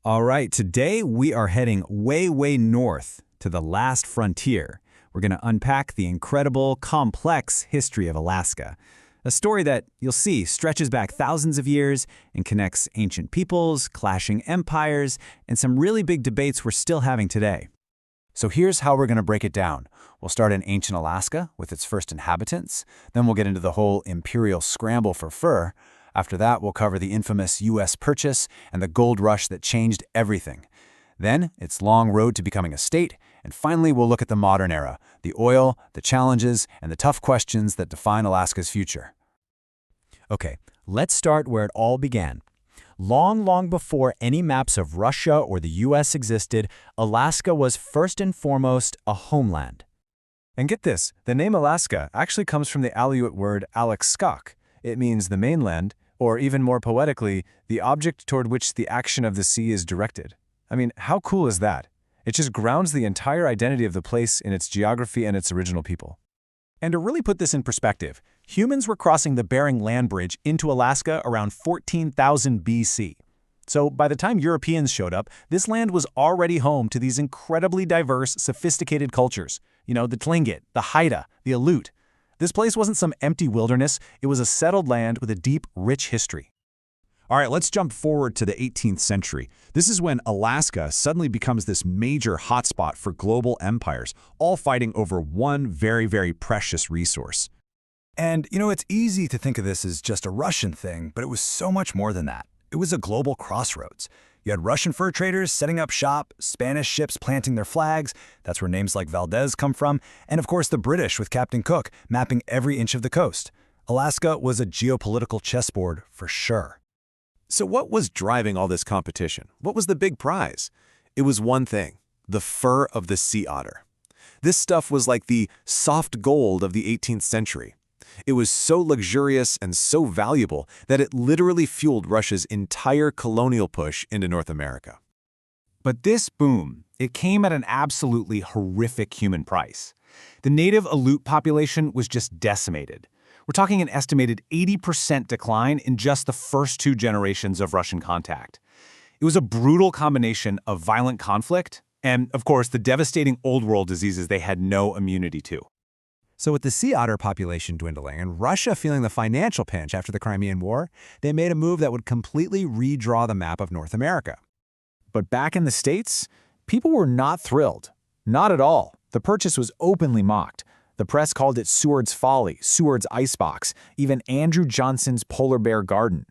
All right, today we are heading way north to the last frontier. We're going to unpack the incredible, complex history of Alaska. A story that, you'll see, stretches back thousands of years and connects ancient peoples, clashing empires, and some really big debates we're still having today. So here's how we're going to break it down. We'll start in ancient Alaska with its first inhabitants. Then we'll get into the whole imperial scramble for fur. After that, we'll cover the infamous U.S. Purchase and the gold rush that changed everything. Then, its long road to becoming a state. And finally, we'll look at the modern era, the oil, the challenges, and the tough questions that define Alaska's future. Okay, let's start where it all began. Long before any maps of Russia or the U.S. existed, Alaska was first and foremost a homeland. And get this, the name Alaska actually comes from the Aleut word alekskak. It means the mainland, or even more poetically, the object toward which the action of the sea is directed. I mean, how cool is that? It just grounds the entire identity of the place in its geography and its original people. And to really put this in perspective, humans were crossing the Bering Land Bridge into Alaska around 14,000 BC. So by the time Europeans showed up, this land was already home to these incredibly diverse, sophisticated cultures. You know, the Tlingit, the Haida, the Aleut. This place wasn't some empty wilderness, it was a settled land with a deep, rich history. All right, let's jump forward to the 18th century. This is when Alaska suddenly becomes this major hotspot for global empires, all fighting over one very precious resource. And, it's easy to think of this as just a Russian thing, but it was so much more than that. It was a global crossroads. You had Russian fur traders setting up shop, Spanish ships planting their flags, that's where names like Valdez come from, and of course the British with Captain Cook mapping every inch of the coast. Alaska was a geopolitical chessboard for sure. So what was driving all this competition? What was the big prize? It was one thing, the fur of the sea otter. This stuff was like the soft gold of the 18th century. It was so luxurious and so valuable that it literally fueled Russia's entire colonial push into North America. But this boom, it came at an absolutely horrific human price. The native Aleut population was just decimated. We're talking an estimated 80% decline in just the first 2 generations of Russian contact. It was a brutal combination of violent conflict and, of course, the devastating Old World diseases they had no immunity to. So with the sea otter population dwindling and Russia feeling the financial pinch after the Crimean War, they made a move that would completely redraw the map of North America. But back in the States, people were not thrilled. Not at all. The purchase was openly mocked. The press called it Seward's Folly, Seward's Icebox, even Andrew Johnson's Polar Bear Garden.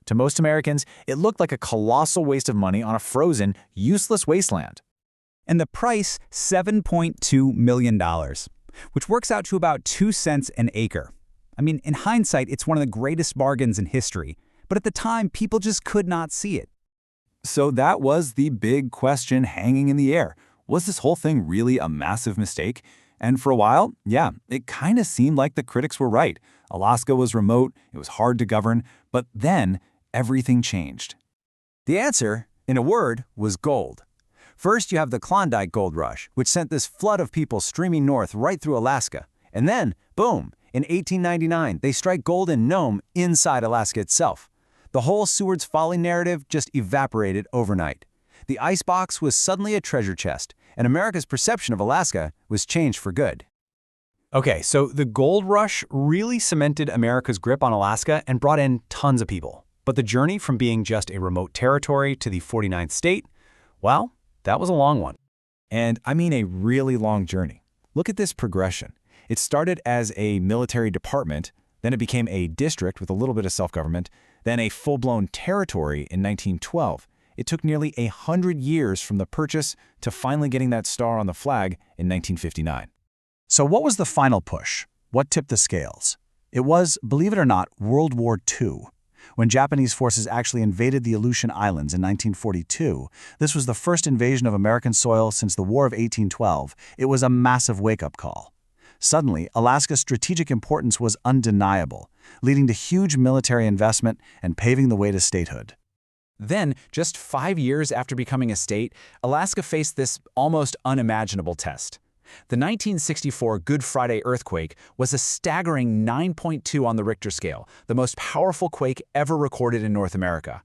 To most Americans, it looked like a colossal waste of money on a frozen, useless wasteland. And the price, $7.2 million. Which works out to about 2 cents an acre. I mean, in hindsight, it's one of the greatest bargains in history, but at the time, people just could not see it. So that was the big question hanging in the air. Was this whole thing really a massive mistake? And for a while, yeah, it kind of seemed like the critics were right. Alaska was remote, it was hard to govern, but then everything changed. The answer, in a word, was gold. First, you have the Klondike Gold Rush, which sent this flood of people streaming north right through Alaska. And then, boom, in 1899, they strike gold in Nome inside Alaska itself. The whole Seward's Folly narrative just evaporated overnight. The icebox was suddenly a treasure chest, and America's perception of Alaska was changed for good. Okay, so the gold rush really cemented America's grip on Alaska and brought in tons of people. But the journey from being just a remote territory to the 49th state, well, that was a long one. And I mean a really long journey. Look at this progression. It started as a military department, then it became a district with a little bit of self-government, then a full-blown territory in 1912. It took nearly 100 years from the purchase to finally getting that star on the flag in 1959. So what was the final push? What tipped the scales? It was, believe it or not, World War II. When Japanese forces actually invaded the Aleutian Islands in 1942, this was the first invasion of American soil since the War of 1812. It was a massive wake-up call. Suddenly, Alaska's strategic importance was undeniable, leading to huge military investment and paving the way to statehood. Then, just 5 years after becoming a state, Alaska faced this almost unimaginable test. The 1964 Good Friday earthquake was a staggering 9.2 on the Richter scale, the most powerful quake ever recorded in North America.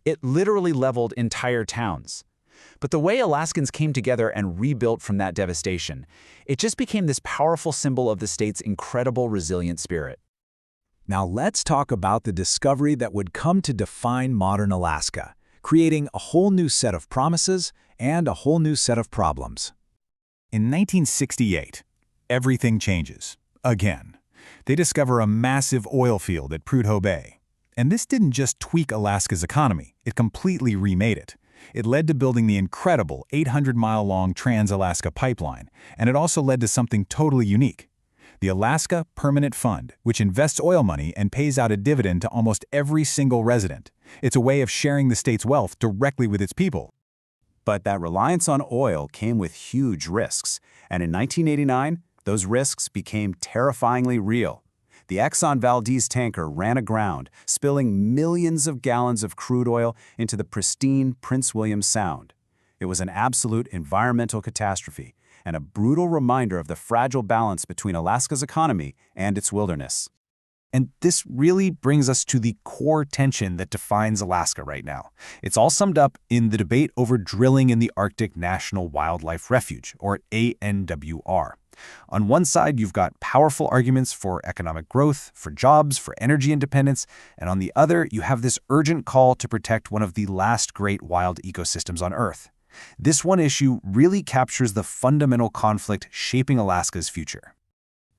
It literally leveled entire towns. But the way Alaskans came together and rebuilt from that devastation, it just became this powerful symbol of the state's incredible resilient spirit. Now let's talk about the discovery that would come to define modern Alaska, creating a whole new set of promises and a whole new set of problems. In 1968, everything changes. Again. They discover a massive oil field at Prudhoe Bay. And this didn't just tweak Alaska's economy, it completely remade it. It led to building the incredible 800-mile-long Trans-Alaska Pipeline, and it also led to something totally unique. The Alaska Permanent Fund, which invests oil money and pays out a dividend to almost every single resident. It's a way of sharing the state's wealth directly with its people. But that reliance on oil came with huge risks, and in 1989, those risks became terrifyingly real. The Exxon Valdez tanker ran aground, spilling millions of gallons of crude oil into the pristine Prince William Sound. It was an absolute environmental catastrophe and a brutal reminder of the fragile balance between Alaska's economy and its wilderness. And this really brings us to the core tension that defines Alaska right now. It's all summed up in the debate over drilling in the Arctic National Wildlife Refuge, or ANWR. On one side, you've got powerful arguments for economic growth, for jobs, for energy independence, and on the other, you have this urgent call to protect one of the last great wild ecosystems on Earth. This one issue really captures the fundamental conflict shaping Alaska's future.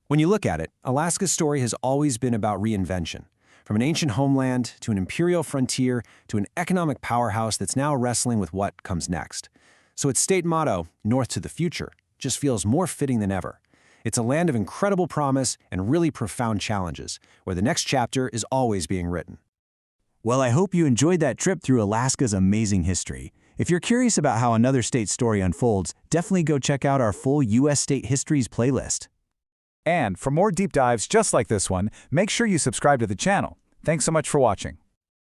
When you look at it, Alaska's story has always been about reinvention. From an ancient homeland to an imperial frontier to an economic powerhouse that's now wrestling with what comes next. So its state motto, North to the Future, just feels more fitting than ever. It's a land of incredible promise and really profound challenges, where the next chapter is always being written. Well, I hope you enjoyed that trip through Alaska's amazing history. If you're curious about how another state's story unfolds, definitely go check out our full U.S. State Histories playlist. And for more deep dives just like this one, make sure you subscribe to the channel. Thanks so much for watching.